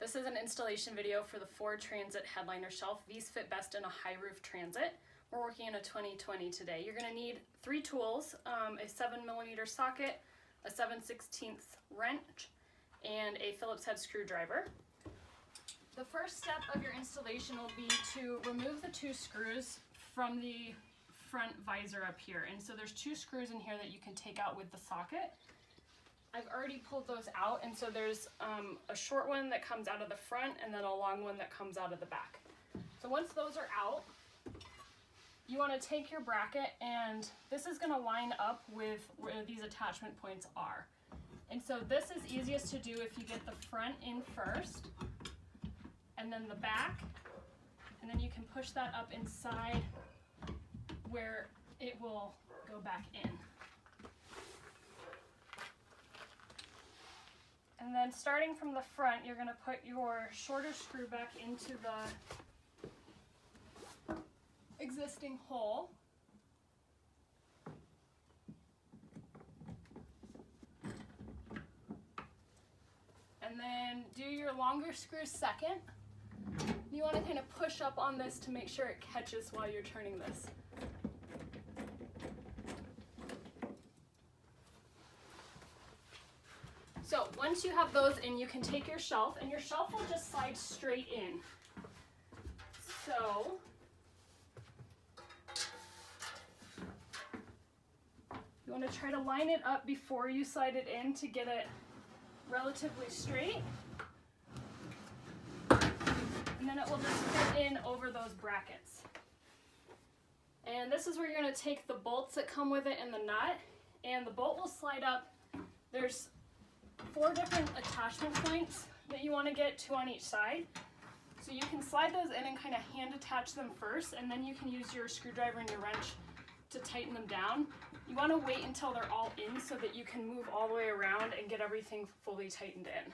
This is an installation video for the Ford Transit Headliner Shelf. These fit best in a high roof Transit. We're working in a 2020 today. You're going to need 3 tools, a 7mm socket, a 7/16 wrench, and a Phillips head screwdriver. The first step of your installation will be to remove the 2 screws from the front visor up here. And so there's 2 screws in here that you can take out with the socket. I've already pulled those out, and so there's a short one that comes out of the front and then a long one that comes out of the back. So once those are out, you want to take your bracket, and this is going to line up with where these attachment points are. And so this is easiest to do if you get the front in first, and then the back, and then you can push that up inside where it will go back in. And then starting from the front, you're going to put your shorter screw back into the existing hole. And then do your longer screw second. You want to kind of push up on this to make sure it catches while you're turning this. So once you have those in, you can take your shelf, and your shelf will just slide straight in. So you want to try to line it up before you slide it in to get it relatively straight. And then it will just fit in over those brackets. And this is where you're going to take the bolts that come with it and the nut, and the bolt will slide up. There's 4 different attachment points that you want to get, 2 on each side. So you can slide those in and kind of hand attach them first, and then you can use your screwdriver and your wrench to tighten them down. You want to wait until they're all in so that you can move all the way around and get everything fully tightened in.